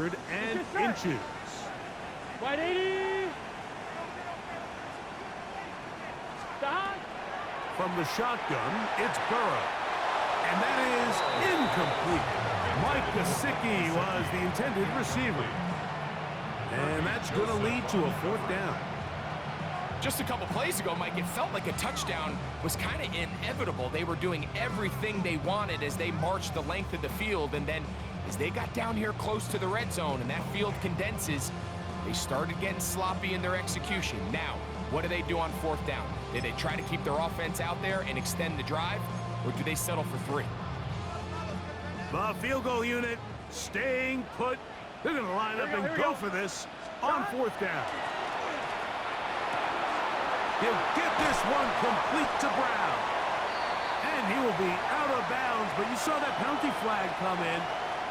3rd and inches. Right 80. Stop. From the shotgun, it's Burrow. And that is incomplete. Mike Gesicki was the intended receiver. And that's going to lead to a 4th down. Just a couple plays ago, Mike, it felt like a touchdown was kind of inevitable. They were doing everything they wanted as they marched the length of the field, and then as they got down here close to the red zone and that field condenses, they started getting sloppy in their execution. Now, what do they do on 4th down? Do they try to keep their offense out there and extend the drive, or do they settle for 3? The field goal unit staying put. They're going to line up and go for this on 4th down. He'll get this one complete to Brown. And he will be out of bounds, but you saw that penalty flag come in.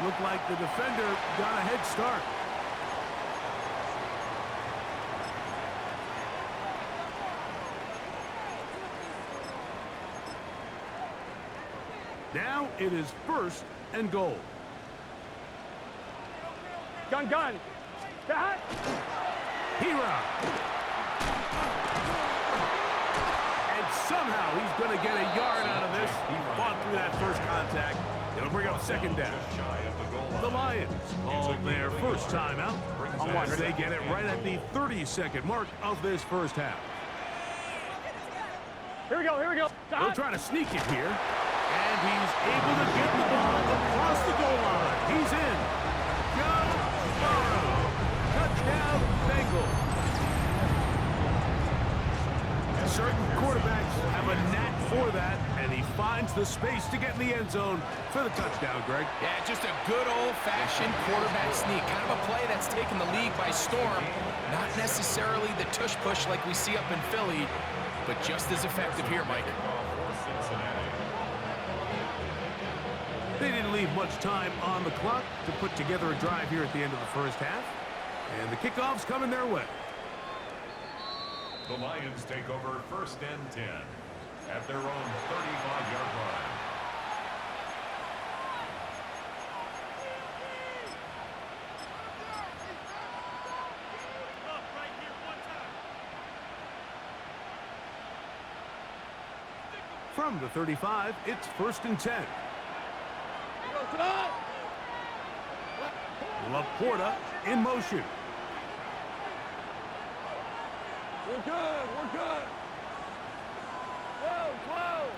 Looked like the defender got a head start. Now it is 1st and goal. Gun. Got. Hira. And somehow he's going to get a yard out of this. He fought through that first contact. It'll bring up 2nd down. The Lions call their first timeout. As they get it right at the 30-second mark of this first half. Here we go. They'll try to sneak it here. And he's able to get the ball across the goal line. He's in. Joe Burrow. Touchdown, Bengals. Certain quarterbacks have a knack for that, and he finds the space to get in the end zone for the touchdown, Greg. Yeah, just a good old-fashioned quarterback sneak. Kind of a play that's taken the league by storm. Not necessarily the tush-push like we see up in Philly, but just as effective here, Mike. They didn't leave much time on the clock to put together a drive here at the end of the first half. And the kickoff's coming their way. The Lions take over 1st and 10 at their own 35-yard line. From the 35, it's 1st and 10. Laporta in motion. We're good. Whoa.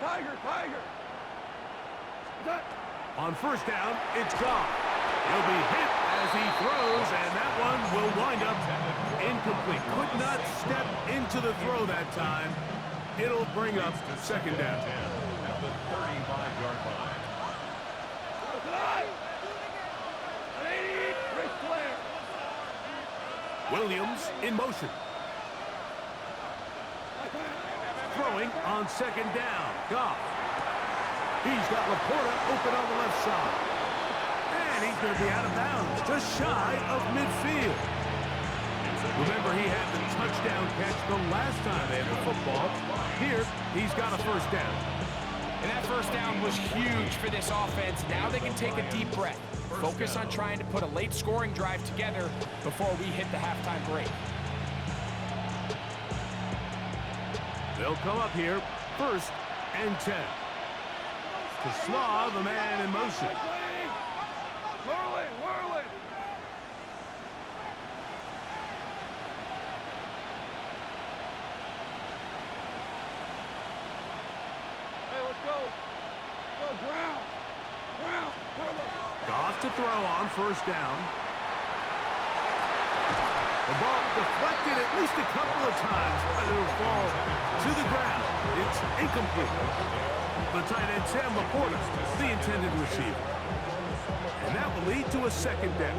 Tiger. On 1st down, it's Goff. He'll be hit as he throws, and that one will wind up incomplete. Could not step into the throw that time. It'll bring up 2nd down. At the 35-yard line. Williams in motion. Throwing on 2nd down. Goff. He's got Laporta open on the left side. And he's going to be out of bounds, just shy of midfield. Remember, he had the touchdown catch the last time they had the football. Here, he's got a 1st down. And that 1st down was huge for this offense. Now they can take a deep breath. Focus on trying to put a late scoring drive together before we hit the halftime break. They'll come up here, 1st and 10. To Slaw, the man in motion. Whirling. Hey, let's go. Ground. Goff to throw on 1st down. The ball deflected at least a couple of times, but it'll fall to the ground. It's incomplete. The tight end, Sam Laporta, the intended receiver. And that will lead to a 2nd down.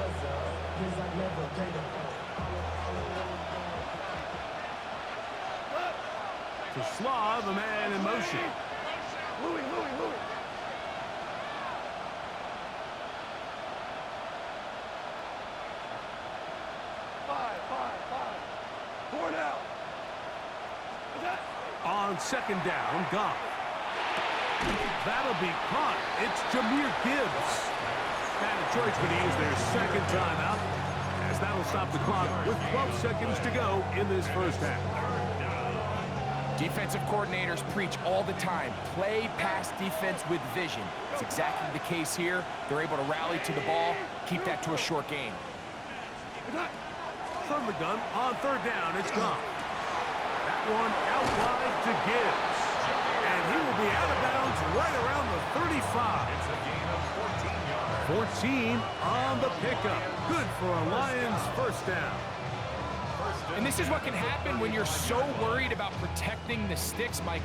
To Slaw, the man in motion. Louis. Five. 4 down. On 2nd down, Goff. That'll be caught. It's Jahmyr Gibbs. And Detroit's going to use their second timeout, as that'll stop the clock with 12 seconds to go in this first half. Defensive coordinators preach all the time, play pass defense with vision. It's exactly the case here. They're able to rally to the ball, keep that to a short game. From the gun on third down, it's gone. That one out wide to Gibbs. And he will be out of bounds right around the 35. It's a gain of 14 yards. 14 on the pickup. Good for a Lions first down. And this is what can happen when you're so worried about protecting the sticks, Mike.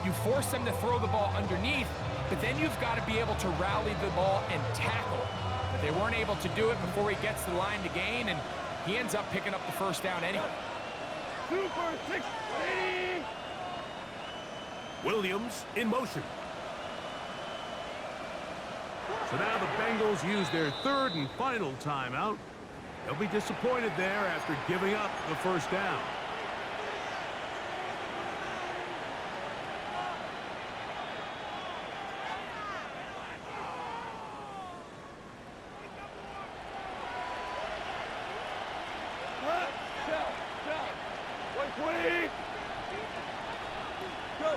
You force them to throw the ball underneath, but then you've got to be able to rally the ball and tackle. But they weren't able to do it before he gets to the line to gain, and he ends up picking up the first down anyway. Super 6, 80. Williams in motion. So now the Bengals use their third and final timeout. They'll be disappointed there after giving up the first down. Shell. 120. Go,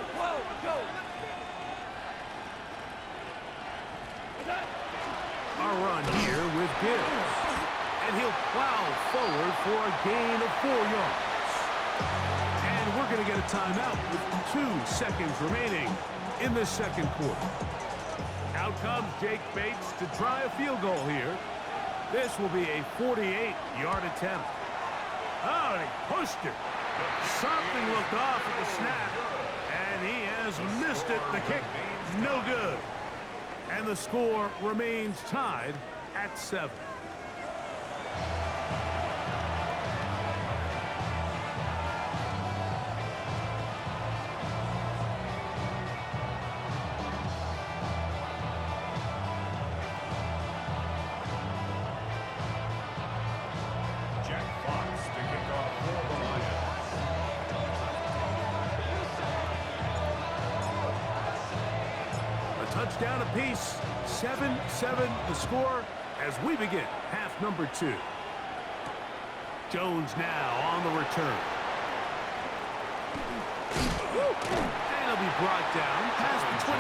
go. Our run here with Gibbs. And he'll plow forward for a gain of 4 yards. And we're going to get a timeout with 2 seconds remaining in the second quarter. Out comes Jake Bates to try a field goal here. This will be a 48-yard attempt. Oh, and he pushed it. Something looked off at the snap, and he has missed it. The kick, no good. And the score remains tied at 7. Touchdown apiece, 7-7 the score as we begin half number 2. Jones now on the return. And he'll be brought down past the 25.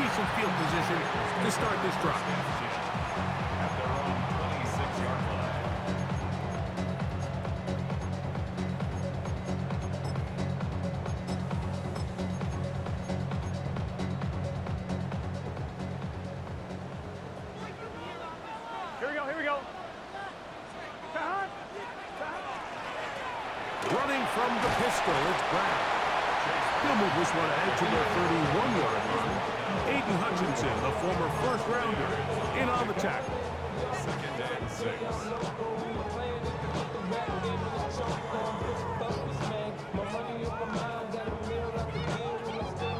Decent field position to start this drive. At their own 26-yard line. Here we go. Running from the pistol, it's Brown. He'll move this one ahead to the 31-yard line. Aiden Hutchinson, the former first-rounder, in on the tackle. 2nd and 6.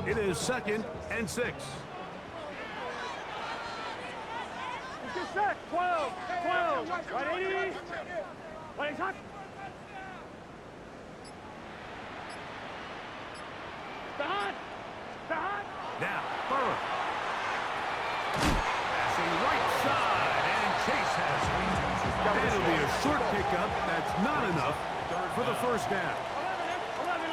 It is 2nd and 6. Set. 12. Right, 80. Wait, shot. Behind. Now, Burrow. Passing right side, and Chase has it. That'll be a short pickup. That's not enough for the first down. 11.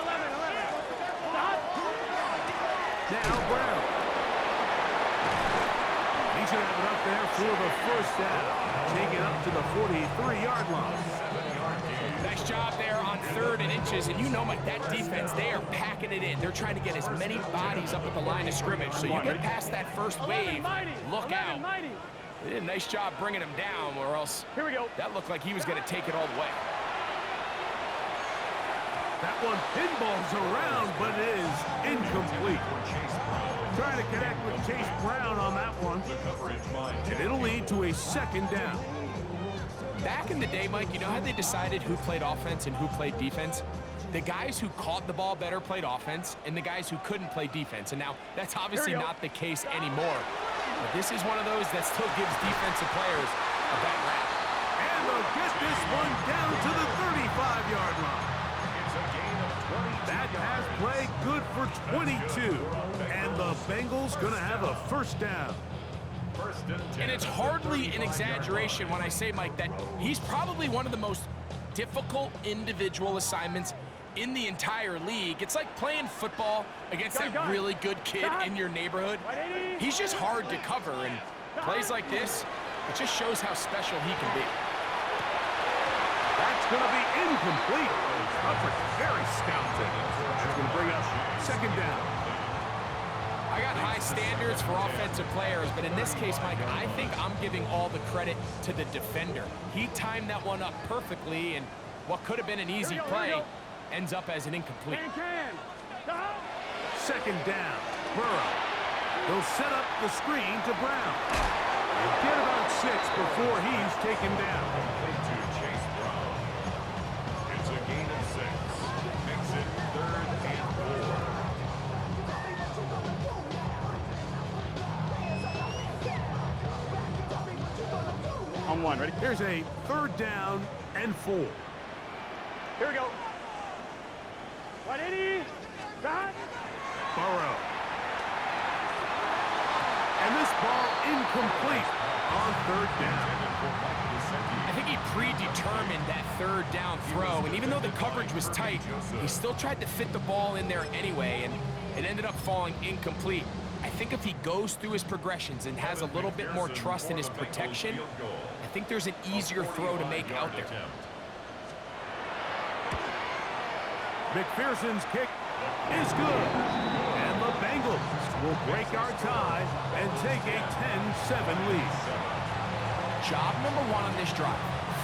Now, Brown. He should have it up there for the first down. Take it up to the 43-yard line. Nice job there on 3rd and inches, and you know, Mike, that defense, they are packing it in. They're trying to get as many bodies up at the line of scrimmage. So you get past that first wave, look out. They did a nice job bringing him down, or else Here we go. that looked like he was going to take it all the way. That one pinballs around, but it is incomplete. Trying to connect with Chase Brown on that one. And it'll lead to a second down. Back in the day, Mike, you know how they decided who played offense and who played defense? The guys who caught the ball better played offense, and the guys who couldn't play defense. And now, that's obviously not the case anymore. But this is one of those that still gives defensive players a bad rap. And they'll get this one down to the 35-yard line. It's a gain of That pass play good for 22. And the Bengals going to have a first down. And it's hardly an exaggeration when I say, Mike, that he's probably one of the most difficult individual assignments in the entire league. It's like playing football against that really good kid in your neighborhood. He's just hard to cover, and plays like this, it just shows how special he can be. That's going to be incomplete. Coverage very scouted. That's going to bring up second down. I got high standards for offensive players, but in this case, Mike, I think I'm giving all the credit to the defender. He timed that one up perfectly, and what could have been an easy play ends up as an incomplete. Second down, Burrow. He'll set up the screen to Brown. He'll get about 6 before he's taken down. To Chase Brown. It's a gain of 6. Makes it 3rd and 4. On one, ready? Here's a 3rd down and 4. Here we go. 180. Got. Burrow. And this ball incomplete on 3rd down. I think he predetermined that 3rd down throw, and even though the coverage was tight, he still tried to fit the ball in there anyway, and it ended up falling incomplete. I think if he goes through his progressions and has a little bit more trust in his protection, I think there's an easier throw to make out there. McPherson's kick is good. And the Bengals will break our tie and take a 10-7 lead. Job number 1 on this drive,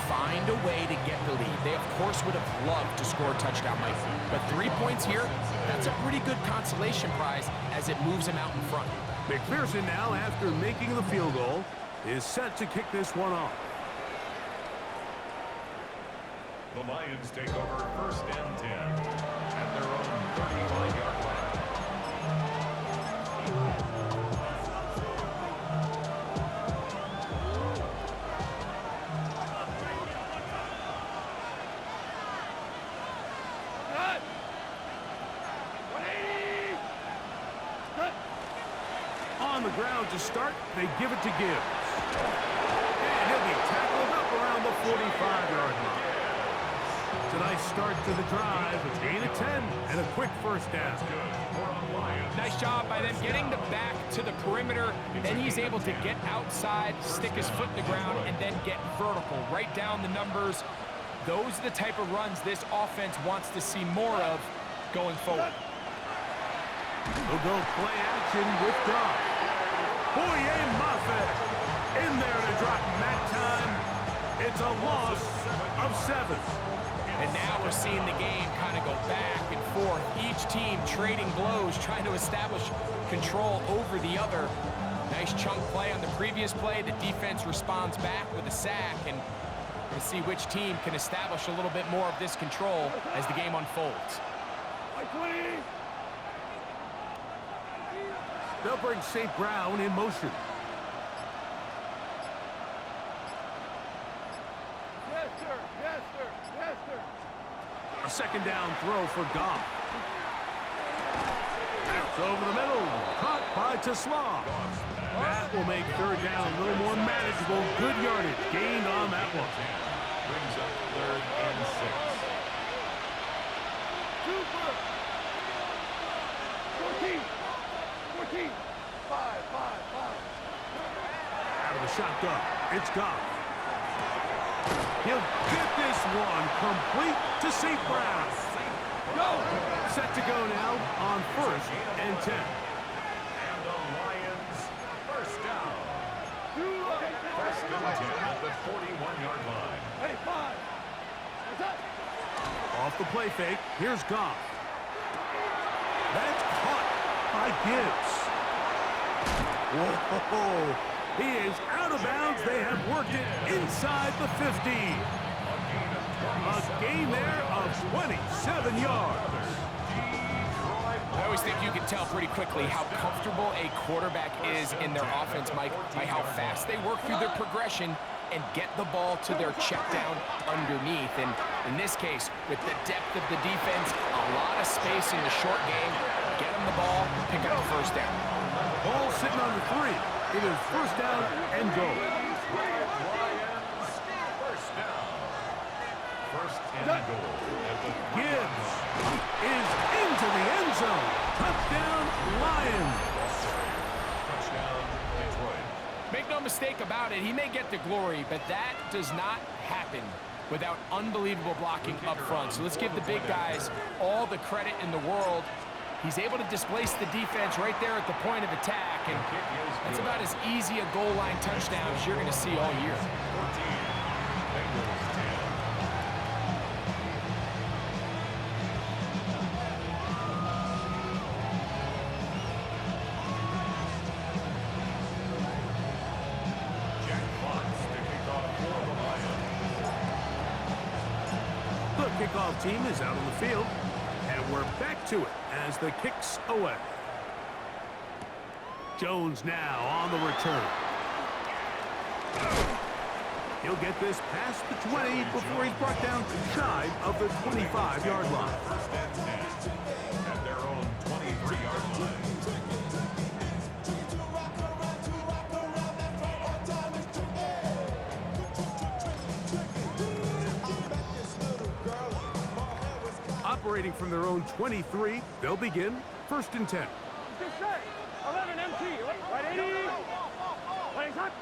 find a way to get the lead. They, of course, would have loved to score a touchdown, Mike. But 3 points here, that's a pretty good consolation prize as it moves him out in front. McPherson now, after making the field goal, is set to kick this one off. The Lions take over 1st and 10 at their own 35-yard line. On the ground to start, they give it to Gibbs. And he'll be tackled up around the 45-yard line. It's a nice start to the drive. A gain of 10 and a quick first down. Nice job by them getting the back to the perimeter. Then he's able to get outside, stick his foot in the ground, and then get vertical. Right down the numbers. Those are the type of runs this offense wants to see more of going forward. We'll go play action with Goff. Boye Mafe in there to drop that time. It's a loss of 7. And now we're seeing the game kind of go back and forth. Each team trading blows, trying to establish control over the other. Nice chunk play on the previous play. The defense responds back with a sack, and we'll see which team can establish a little bit more of this control as the game unfolds. They'll bring St. Brown in motion. Yes, sir. Yes, sir. Yes, sir. A second down throw for Goff. It's over the middle. Caught by Tesla. That will make 3rd down a little more manageable. Good yardage gained on that one. Brings up 3rd and 6. Super. 14. 14. 5. Out of the shotgun, it's Goff. He'll get this one complete to St. Brown. Go! Set to go now on 1st and 10. And the Lions first down. 1st and 10 at the 41-yard line. Hey, 5. What's up? Off the play fake, here's Goff. That's caught by Gibbs. Whoa! He is out of bounds. They have worked it inside the 50. A gain there of 27 yards. I always think you can tell pretty quickly how comfortable a quarterback is in their offense, Mike, by how fast they work through their progression and get the ball to their check down underneath. And in this case, with the depth of the defense, a lot of space in the short game, get them the ball, pick up the first down. Ball sitting on the 3. It is first down and goal. First down. First and goal. Gibbs is into the end zone. Touchdown, Lions. Touchdown, Detroit. Make no mistake about it, he may get the glory, but that does not happen without unbelievable blocking up front. So let's give the big guys all the credit in the world. He's able to displace the defense right there at the point of attack, and that's about as easy a goal line touchdown as you're going to see all year. 14. Bengals 10. Jack Fox to kick off for the Lions. The kickoff team is out on the field, and we're back to it as the kick's away. Jones now on the return. He'll get this past the 20 before he's brought down shy of the 25-yard line. First and 10 at their own 23-yard line. Operating from their own 23, they'll begin first and 10. Good set. 11 MT. Right 80. Right hot.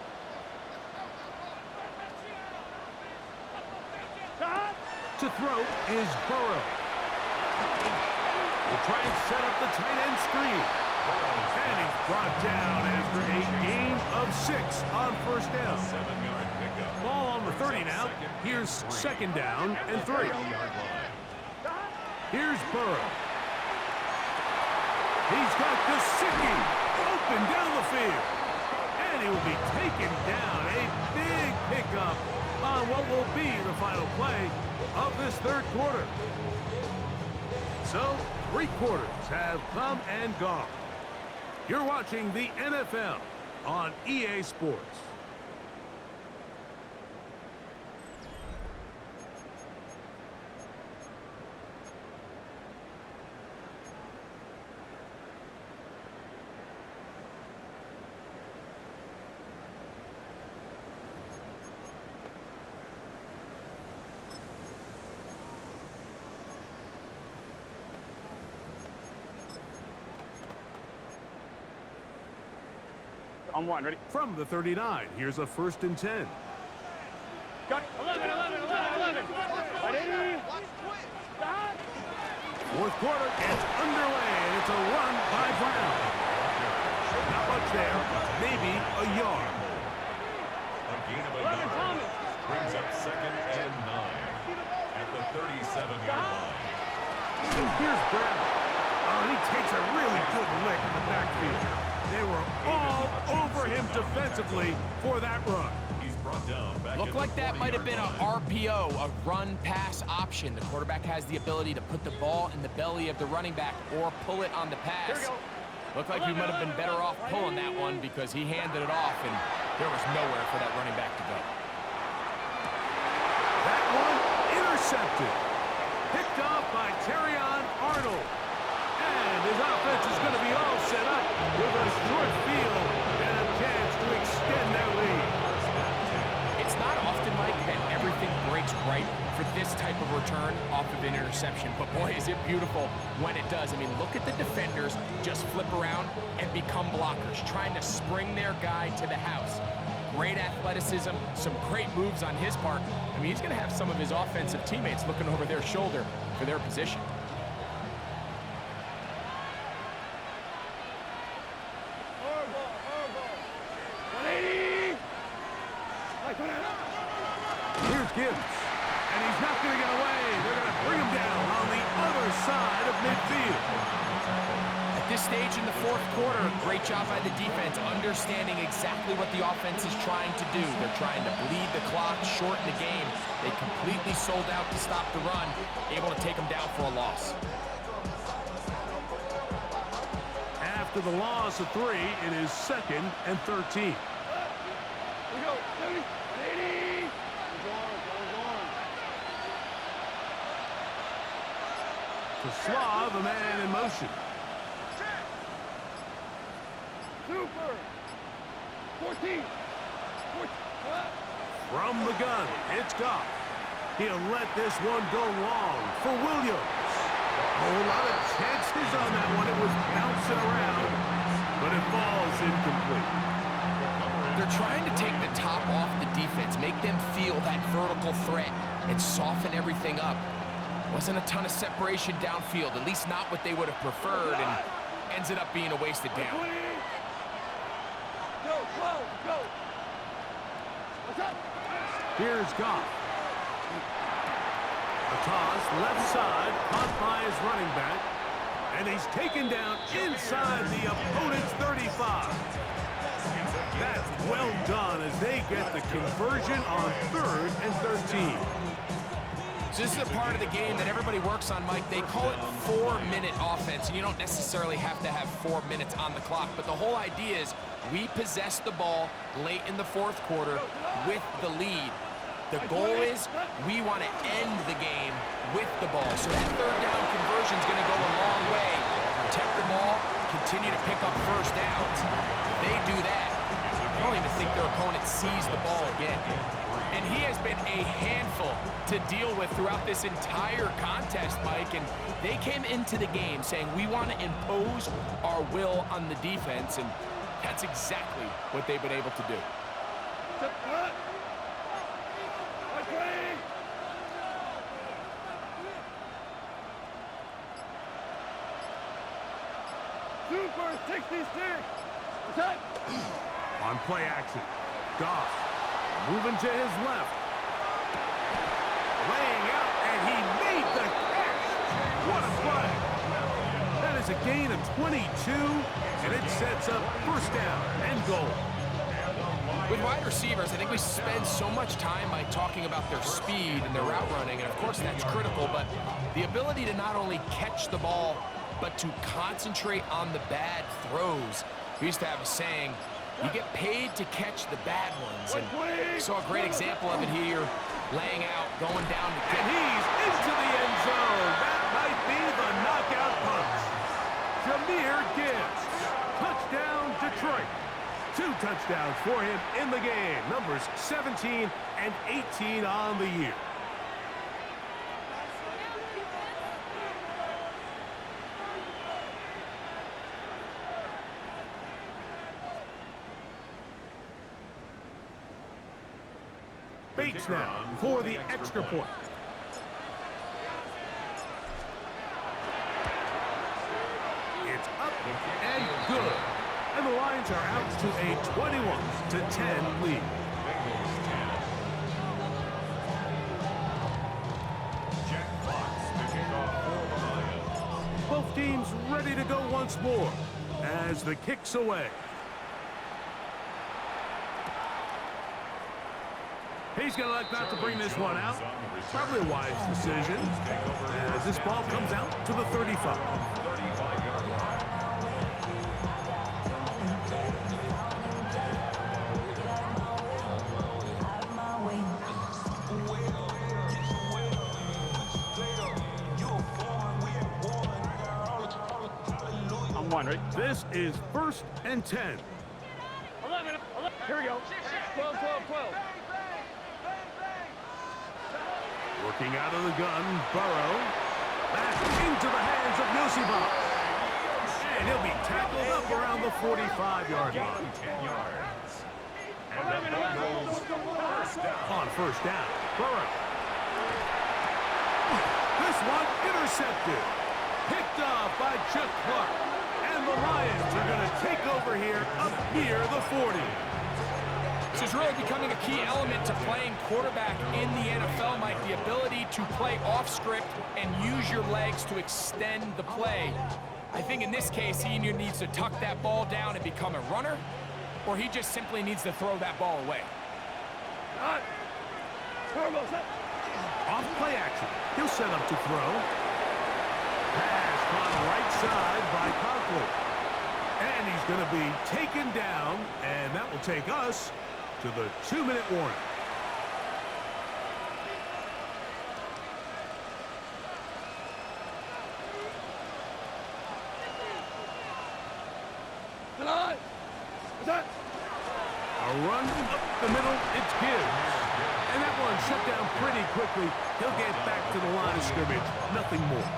Stop. To throw is Burrow. Will try and set up the tight end screen. And he's brought down after a gain of 6 on first down. 7-yard pickup. Ball on the 30 now. Here's second down and 3. Here's Burrow. He's got Gesicki open down the field. And he will be taken down. A big pickup on what will be the final play of this third quarter. So, 3 quarters have come and gone. You're watching the NFL on EA Sports. On one. Ready? From the 39, here's a first and 10. Got 11. Right 80. Stop. Fourth quarter gets underway, and it's a run by Brown. Not much there, maybe a yard. A gain of a yard brings up second and 9 at the 37-yard line. Here's Brown. Oh, he takes a really good lick in the backfield. They were all over him defensively for that run. He's brought down back. Looked like that might have been an RPO, a run-pass option. The quarterback has the ability to put the ball in the belly of the running back or pull it on the pass. Looked like we might have been better off pulling that one because he handed it off, and there was nowhere for that running back to go. That one intercepted. Picked off by Terrion Arnold. And his offense is going to be all set up with a short field and a chance to extend their lead. It's not often, Mike, that everything breaks right for this type of return off of an interception. But boy, is it beautiful when it does. I mean, look at the defenders just flip around and become blockers, trying to spring their guy to the house. Great athleticism, some great moves on his part. I mean, he's going to have some of his offensive teammates looking over their shoulder for their position. Here's Gibbs. And he's not going to get away. They're going to bring him down on the other side of midfield. At this stage in the fourth quarter, great job by the defense, understanding exactly what the offense is trying to do. They're trying to bleed the clock, shorten the game. They completely sold out to stop the run, able to take them down for a loss. After the loss of 3, it is second and 13. We go. 80. To Slav, a man in motion. Super. 14. From the gun, it's Goff. He'll let this one go long for Williams. A whole lot of chances on that one. It was bouncing around, but it falls incomplete. They're trying to take the top off the defense, make them feel that vertical threat, and soften everything up. Wasn't a ton of separation downfield, at least not what they would have preferred, and ends up being a wasted down. Go, go. What's up? Here's Goff. A toss, left side, caught by his running back, and he's taken down inside the opponent's 35. That's well done as they get the conversion on 3rd and 13. So this is a part of the game that everybody works on, Mike. They call it 4-minute offense, and you don't necessarily have to have 4 minutes on the clock. But the whole idea is we possess the ball late in the 4th quarter with the lead. The goal is we want to end the game with the ball. So that 3rd down conversion is going to go a long way. Protect the ball, continue to pick up first downs. If they do that, I don't even think their opponent sees the ball again. And he has been a handful to deal with throughout this entire contest, Mike. And they came into the game saying we want to impose our will on the defense, and that's exactly what they've been able to do. Super 66. What's up? On play action, Goff moving to his left. Laying out, and he made the catch. What a play. That is a gain of 22, and it sets up first down and goal. With wide receivers, I think we spend so much time by talking about their speed and their route running, and of course that's critical, but the ability to not only catch the ball, but to concentrate on the bad throws. We used to have a saying, you get paid to catch the bad ones, and saw a great example of it here, laying out, going down to get. And he's into the end zone. That might be the knockout punch. Jahmyr Gibbs. Touchdown, Detroit. 2 touchdowns for him in the game. Numbers 17 and 18 on the year. Bates now for the extra point. It's up and good. And the Lions are out to a 21-10 lead. Both teams ready to go once more as the kick's away. He's going to elect not to bring this one out. Probably a wise decision as this ball comes out to the 35. I'm one, right? This is 1st and 10. 11. Here we go. 12. Working out of the gun, Burrow. Back into the hands of Yosibov. And he'll be tackled up around the 45-yard line. 10 yards. On first down, Burrow. This one intercepted. Picked off by Chuck Clark. And the Lions are going to take over here up near the 40. This is really becoming a key element to playing quarterback in the NFL, Mike, the ability to play off script and use your legs to extend the play. I think in this case, he either needs to tuck that ball down and become a runner, or he just simply needs to throw that ball away. Off play action. He'll set up to throw. Pass on right side by Conklin. And he's going to be taken down, and that will take us to the 2-minute warning. the middle, it's Gibbs. And that one shut down pretty quickly. He'll get back to the line of scrimmage. Nothing more.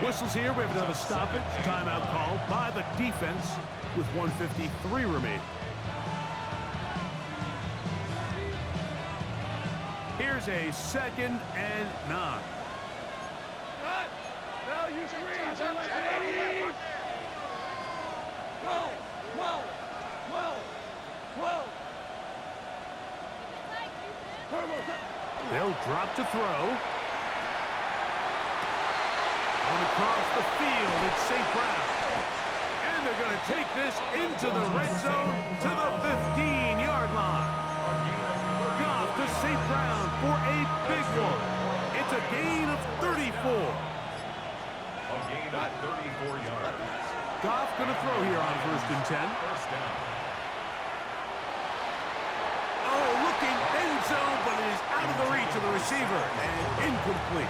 Whistles here. We have another stoppage. Timeout called by the defense with 1:53 remaining. Here's a 2nd and 9. Now you scream. Whoa, whoa, whoa, whoa. They'll drop to throw. And across the field, it's St. Brown. And they're going to take this into the red zone to the 15-yard line. Goff to St. Brown for a big one. It's a gain of 34. A gain of 34 yards. Goff going to throw here on 1st and 10. First down. Oh, looking end zone, but it is out of the reach of the receiver and incomplete.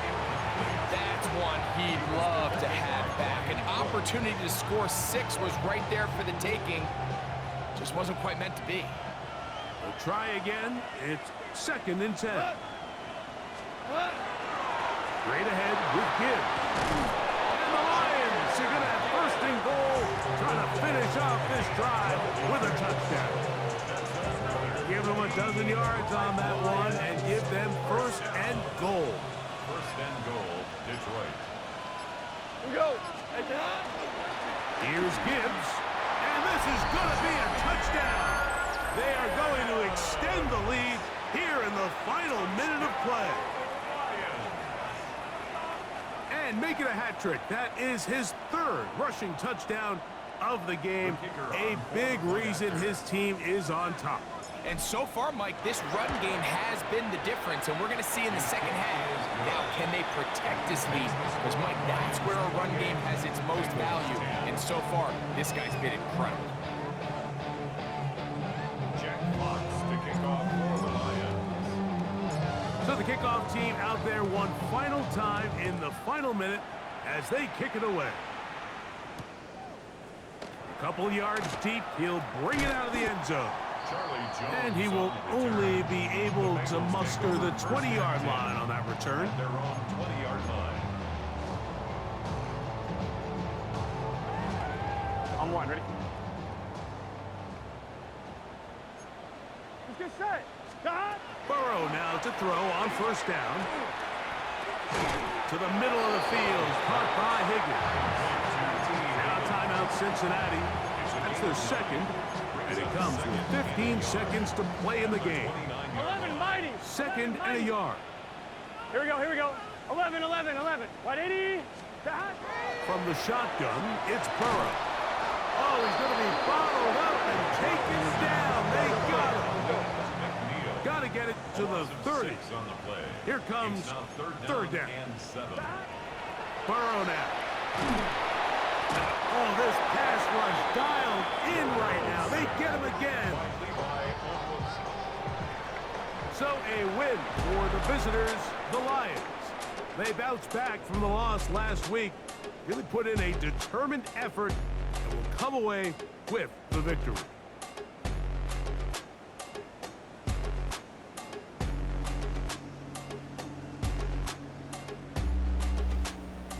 That's one he'd love to have back. An opportunity to score 6 was right there for the taking. Just wasn't quite meant to be. They'll try again. It's 2nd and 10. Straight ahead with Gibbs. And the Lions are going to have 1st and goal, trying to finish off this drive with a touchdown. Give them a dozen yards on that one and give them 1st and goal. 1st and goal, Detroit. Here we go. Here's Gibbs. And this is going to be a touchdown. They are going to extend the lead here in the final minute of play. And make it a hat trick. That is his 3rd rushing touchdown of the game. A big reason his team is on top. And so far, Mike, this run game has been the difference, and we're going to see in the second half. Now, can they protect this lead? Because, Mike, that's where a run game has its most value. And so far, this guy's been incredible. Jack Fox to kick off for the Lions. So the kickoff team out there one final time in the final minute as they kick it away. A couple yards deep, he'll bring it out of the end zone. And he will only be able to muster the 20-yard line on that return. Their own 20-yard line. On 1, ready? Let's get set. Cut. Burrow now to throw on 1st down. To the middle of the field, caught by Higgins. Now timeout Cincinnati. That's their 2nd. And it comes with 15 seconds to play in the game. 11, mighty. 2nd and a yard. Here we go, here we go. 11, 11, 11. 180. From the shotgun, it's Burrow. Oh, he's going to be bottled up and taken down. They got him. Got to get it to the 30. On the play. Here comes It's now 3rd down. and 7. Burrow now. Oh, this pass rush dialed in right now. They get him again. So a win for the visitors, the Lions. They bounced back from the loss last week, really put in a determined effort, and will come away with the victory.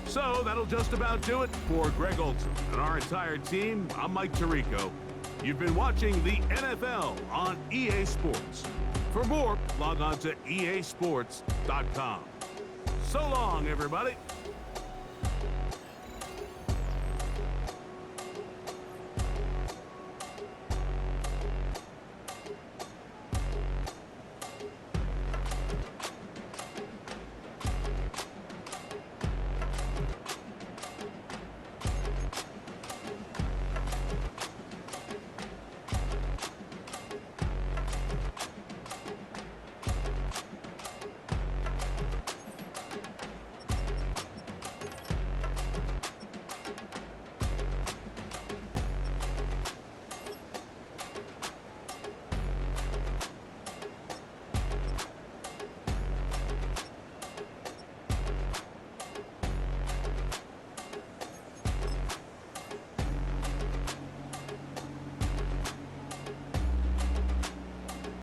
So that'll just about do it for Greg Olson and our entire team. I'm Mike Tirico. You've been watching the NFL on EA Sports. For more, log on to easports.com. So long, everybody.